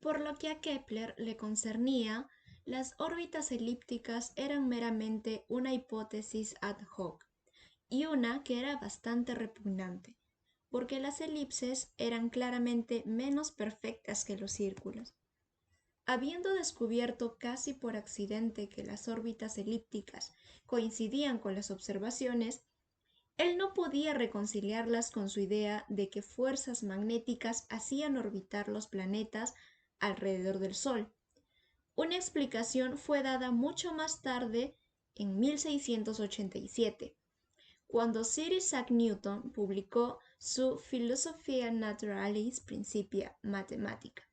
Por lo que a Kepler le concernía, las órbitas elípticas eran meramente una hipótesis ad hoc, y una que era bastante repugnante, porque las elipses eran claramente menos perfectas que los círculos. Habiendo descubierto casi por accidente que las órbitas elípticas coincidían con las observaciones, él no podía reconciliarlas con su idea de que fuerzas magnéticas hacían orbitar los planetas alrededor del Sol. Una explicación fue dada mucho más tarde, en 1687, cuando Sir Isaac Newton publicó su Philosophia Naturalis Principia Mathematica,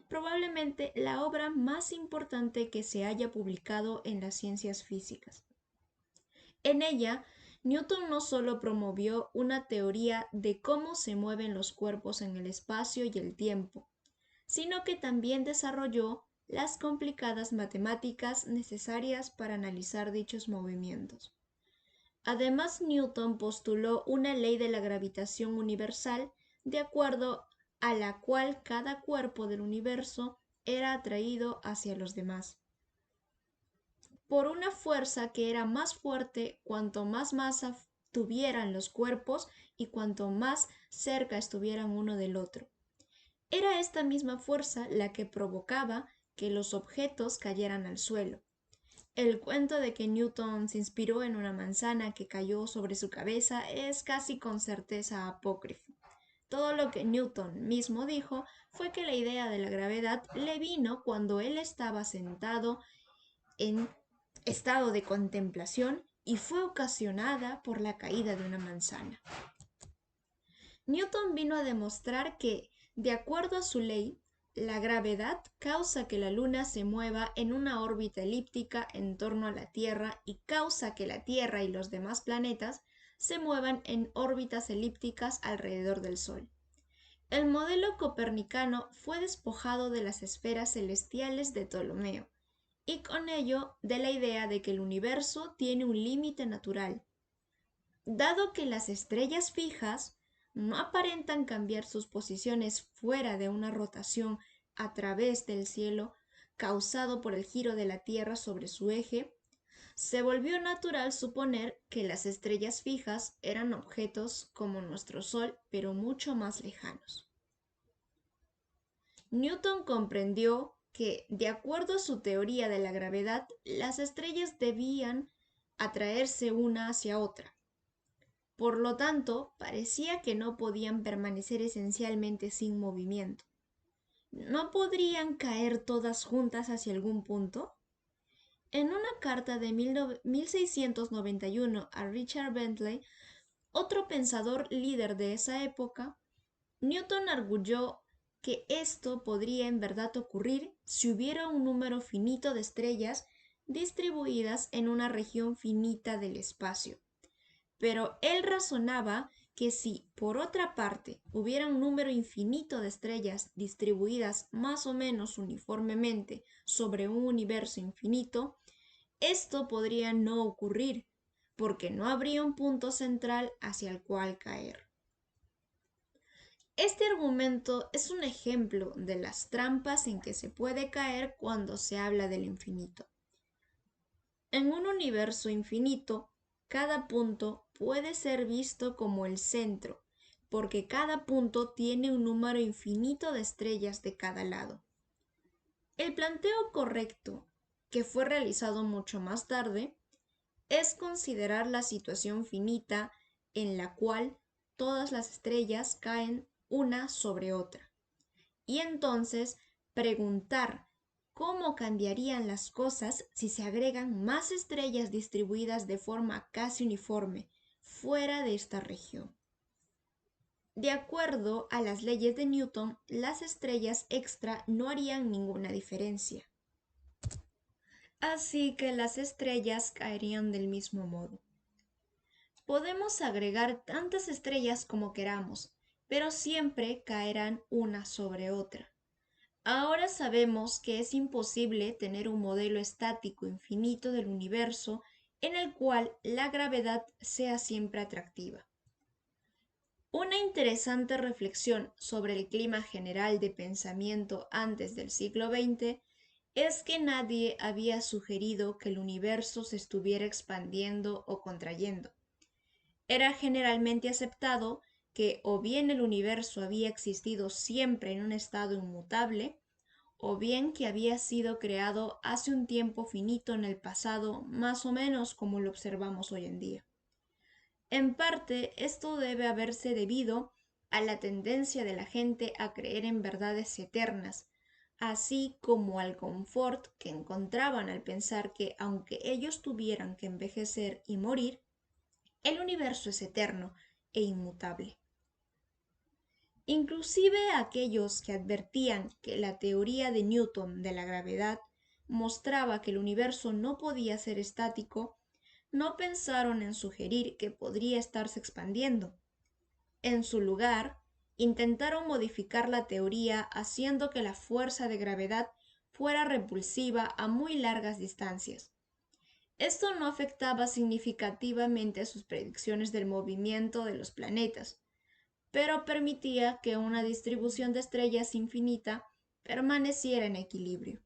probablemente la obra más importante que se haya publicado en las ciencias físicas. En ella, Newton no solo promovió una teoría de cómo se mueven los cuerpos en el espacio y el tiempo, sino que también desarrolló las complicadas matemáticas necesarias para analizar dichos movimientos. Además, Newton postuló una ley de la gravitación universal, de acuerdo a la cual cada cuerpo del universo era atraído hacia los demás por una fuerza que era más fuerte cuanto más masa tuvieran los cuerpos y cuanto más cerca estuvieran uno del otro. Era esta misma fuerza la que provocaba que los objetos cayeran al suelo. El cuento de que Newton se inspiró en una manzana que cayó sobre su cabeza es casi con certeza apócrifo. Todo lo que Newton mismo dijo fue que la idea de la gravedad le vino cuando él estaba sentado en estado de contemplación y fue ocasionada por la caída de una manzana. Newton vino a demostrar que, de acuerdo a su ley, la gravedad causa que la Luna se mueva en una órbita elíptica en torno a la Tierra y causa que la Tierra y los demás planetas se muevan en órbitas elípticas alrededor del Sol. El modelo copernicano fue despojado de las esferas celestiales de Ptolomeo, y con ello de la idea de que el universo tiene un límite natural. Dado que las estrellas fijas no aparentan cambiar sus posiciones fuera de una rotación a través del cielo causado por el giro de la Tierra sobre su eje, se volvió natural suponer que las estrellas fijas eran objetos como nuestro Sol, pero mucho más lejanos. Newton comprendió que, de acuerdo a su teoría de la gravedad, las estrellas debían atraerse una hacia otra. Por lo tanto, parecía que no podían permanecer esencialmente sin movimiento. ¿No podrían caer todas juntas hacia algún punto? En una carta de 1691 a Richard Bentley, otro pensador líder de esa época, Newton arguyó que esto podría en verdad ocurrir si hubiera un número finito de estrellas distribuidas en una región finita del espacio. Pero él razonaba que si, por otra parte, hubiera un número infinito de estrellas distribuidas más o menos uniformemente sobre un universo infinito, esto podría no ocurrir, porque no habría un punto central hacia el cual caer. Este argumento es un ejemplo de las trampas en que se puede caer cuando se habla del infinito. En un universo infinito, cada punto puede ser visto como el centro, porque cada punto tiene un número infinito de estrellas de cada lado. El planteo correcto, que fue realizado mucho más tarde, es considerar la situación finita en la cual todas las estrellas caen una sobre otra, y entonces preguntar cómo cambiarían las cosas si se agregan más estrellas distribuidas de forma casi uniforme fuera de esta región. De acuerdo a las leyes de Newton, las estrellas extra no harían ninguna diferencia. Así que las estrellas caerían del mismo modo. Podemos agregar tantas estrellas como queramos, pero siempre caerán una sobre otra. Ahora sabemos que es imposible tener un modelo estático infinito del universo en el cual la gravedad sea siempre atractiva. Una interesante reflexión sobre el clima general de pensamiento antes del siglo XX es que nadie había sugerido que el universo se estuviera expandiendo o contrayendo. Era generalmente aceptado que o bien el universo había existido siempre en un estado inmutable, o bien que había sido creado hace un tiempo finito en el pasado, más o menos como lo observamos hoy en día. En parte, esto debe haberse debido a la tendencia de la gente a creer en verdades eternas, así como al confort que encontraban al pensar que aunque ellos tuvieran que envejecer y morir, el universo es eterno e inmutable. Inclusive aquellos que advertían que la teoría de Newton de la gravedad mostraba que el universo no podía ser estático, no pensaron en sugerir que podría estarse expandiendo. En su lugar, intentaron modificar la teoría haciendo que la fuerza de gravedad fuera repulsiva a muy largas distancias. Esto no afectaba significativamente sus predicciones del movimiento de los planetas, pero permitía que una distribución de estrellas infinita permaneciera en equilibrio.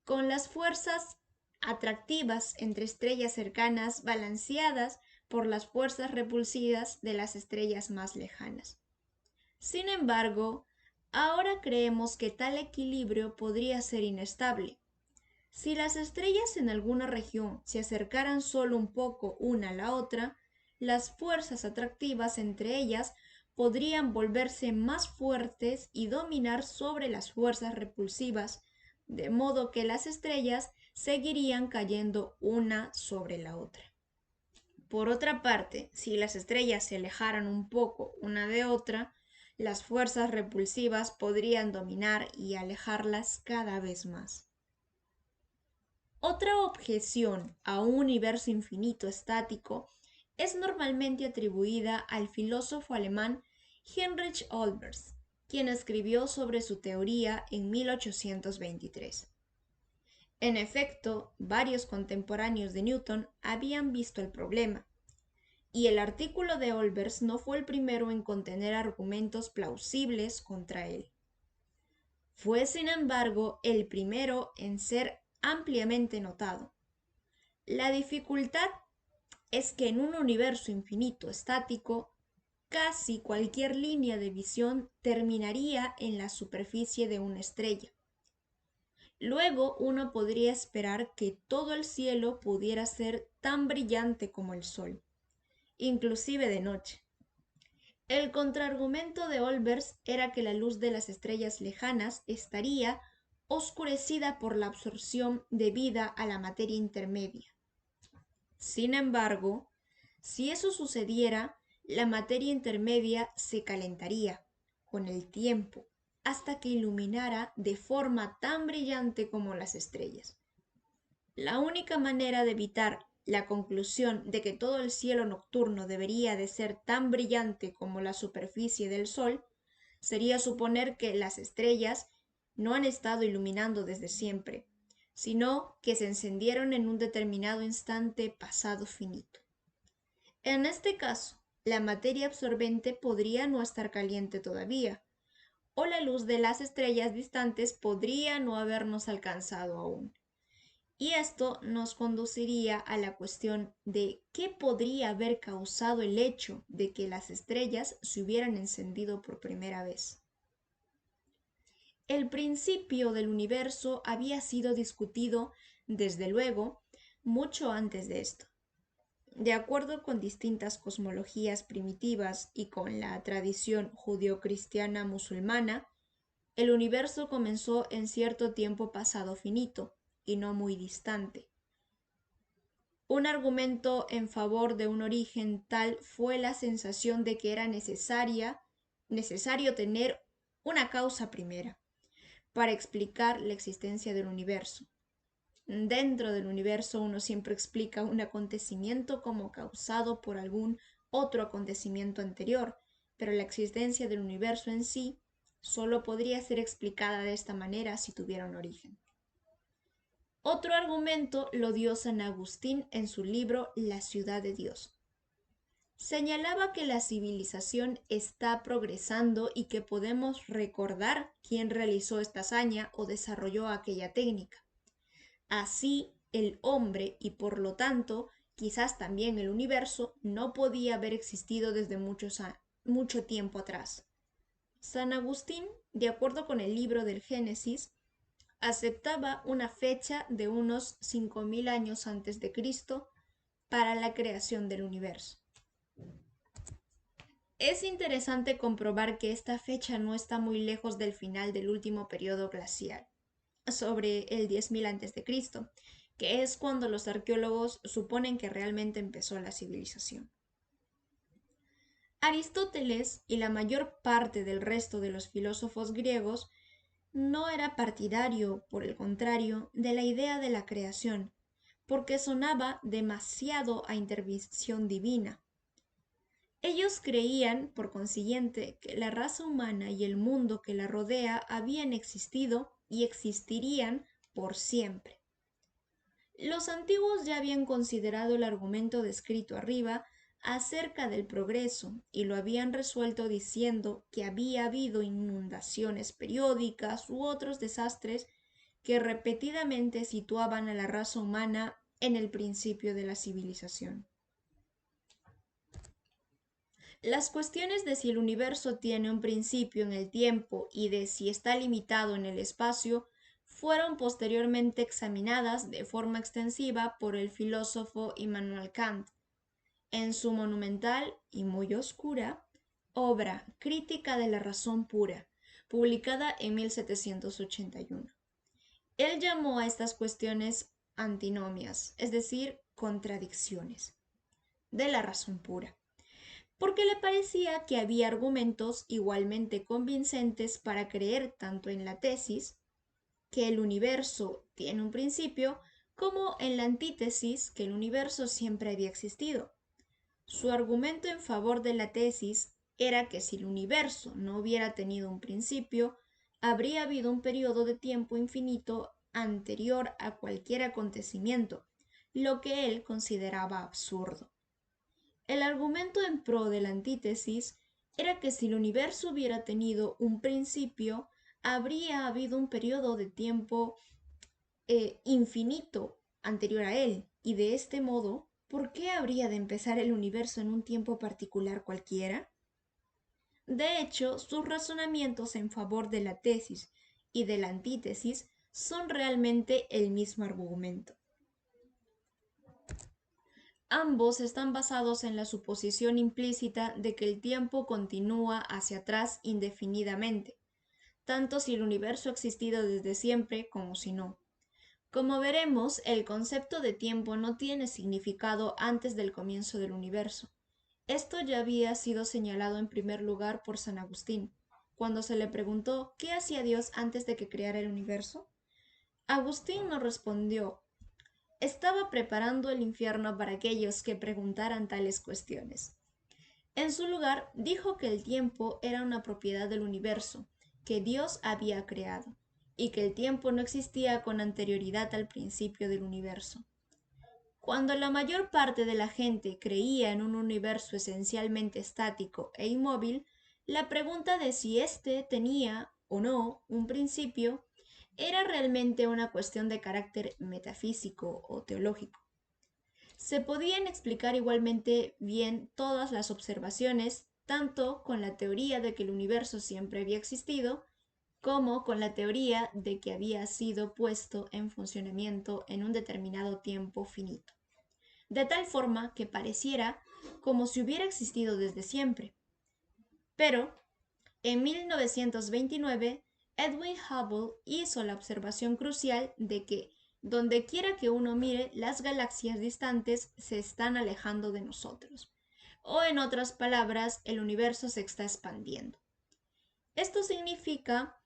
Con las fuerzas atractivas entre estrellas cercanas balanceadas por las fuerzas repulsivas de las estrellas más lejanas. Sin embargo, ahora creemos que tal equilibrio podría ser inestable. Si las estrellas en alguna región se acercaran solo un poco una a la otra, las fuerzas atractivas entre ellas podrían volverse más fuertes y dominar sobre las fuerzas repulsivas, de modo que las estrellas seguirían cayendo una sobre la otra. Por otra parte, si las estrellas se alejaran un poco una de otra, las fuerzas repulsivas podrían dominar y alejarlas cada vez más. Otra objeción a un universo infinito estático es normalmente atribuida al filósofo alemán Heinrich Olbers, quien escribió sobre su teoría en 1823. En efecto, varios contemporáneos de Newton habían visto el problema, y el artículo de Olbers no fue el primero en contener argumentos plausibles contra él. Fue, sin embargo, el primero en ser ampliamente notado. La dificultad es que en un universo infinito estático, casi cualquier línea de visión terminaría en la superficie de una estrella. Luego uno podría esperar que todo el cielo pudiera ser tan brillante como el sol, inclusive de noche. El contraargumento de Olbers era que la luz de las estrellas lejanas estaría oscurecida por la absorción debida a la materia intermedia. Sin embargo, si eso sucediera, la materia intermedia se calentaría con el tiempo hasta que iluminara de forma tan brillante como las estrellas. La única manera de evitar la conclusión de que todo el cielo nocturno debería de ser tan brillante como la superficie del Sol sería suponer que las estrellas no han estado iluminando desde siempre, sino que se encendieron en un determinado instante pasado finito. En este caso, la materia absorbente podría no estar caliente todavía, o la luz de las estrellas distantes podría no habernos alcanzado aún. Y esto nos conduciría a la cuestión de qué podría haber causado el hecho de que las estrellas se hubieran encendido por primera vez. El principio del universo había sido discutido, desde luego, mucho antes de esto. De acuerdo con distintas cosmologías primitivas y con la tradición judio-cristiana musulmana, el universo comenzó en cierto tiempo pasado finito y no muy distante. Un argumento en favor de un origen tal fue la sensación de que era necesario tener una causa primera para explicar la existencia del universo. Dentro del universo uno siempre explica un acontecimiento como causado por algún otro acontecimiento anterior, pero la existencia del universo en sí solo podría ser explicada de esta manera si tuviera un origen. Otro argumento lo dio San Agustín en su libro La ciudad de Dios. Señalaba que la civilización está progresando y que podemos recordar quién realizó esta hazaña o desarrolló aquella técnica. Así, el hombre y por lo tanto, quizás también el universo no podía haber existido desde mucho tiempo atrás. San Agustín, de acuerdo con el libro del Génesis, aceptaba una fecha de unos 5000 años antes de Cristo para la creación del universo. Es interesante comprobar que esta fecha no está muy lejos del final del último periodo glacial, sobre el 10.000 a.C., que es cuando los arqueólogos suponen que realmente empezó la civilización. Aristóteles y la mayor parte del resto de los filósofos griegos no era partidario, por el contrario, de la idea de la creación, porque sonaba demasiado a intervención divina. Ellos creían, por consiguiente, que la raza humana y el mundo que la rodea habían existido y existirían por siempre. Los antiguos ya habían considerado el argumento descrito arriba acerca del progreso y lo habían resuelto diciendo que había habido inundaciones periódicas u otros desastres que repetidamente situaban a la raza humana en el principio de la civilización. Las cuestiones de si el universo tiene un principio en el tiempo y de si está limitado en el espacio fueron posteriormente examinadas de forma extensiva por el filósofo Immanuel Kant en su monumental y muy oscura obra Crítica de la razón pura, publicada en 1781. Él llamó a estas cuestiones antinomias, es decir, contradicciones de la razón pura, porque le parecía que había argumentos igualmente convincentes para creer tanto en la tesis, que el universo tiene un principio, como en la antítesis, que el universo siempre había existido. Su argumento en favor de la tesis era que si el universo no hubiera tenido un principio, habría habido un periodo de tiempo infinito anterior a cualquier acontecimiento, lo que él consideraba absurdo. El argumento en pro de la antítesis era que si el universo hubiera tenido un principio, habría habido un periodo de tiempo infinito anterior a él, y de este modo, ¿por qué habría de empezar el universo en un tiempo particular cualquiera? De hecho, sus razonamientos en favor de la tesis y de la antítesis son realmente el mismo argumento. Ambos están basados en la suposición implícita de que el tiempo continúa hacia atrás indefinidamente, tanto si el universo ha existido desde siempre como si no. Como veremos, el concepto de tiempo no tiene significado antes del comienzo del universo. Esto ya había sido señalado en primer lugar por San Agustín, cuando se le preguntó ¿qué hacía Dios antes de que creara el universo? Agustín no respondió. Estaba preparando el infierno para aquellos que preguntaran tales cuestiones. En su lugar, dijo que el tiempo era una propiedad del universo, que Dios había creado, y que el tiempo no existía con anterioridad al principio del universo. Cuando la mayor parte de la gente creía en un universo esencialmente estático e inmóvil, la pregunta de si éste tenía o no un principio era realmente una cuestión de carácter metafísico o teológico. Se podían explicar igualmente bien todas las observaciones, tanto con la teoría de que el universo siempre había existido, como con la teoría de que había sido puesto en funcionamiento en un determinado tiempo finito, de tal forma que pareciera como si hubiera existido desde siempre. Pero, en 1929, Edwin Hubble hizo la observación crucial de que, donde quiera que uno mire, las galaxias distantes se están alejando de nosotros. O en otras palabras, el universo se está expandiendo. Esto significa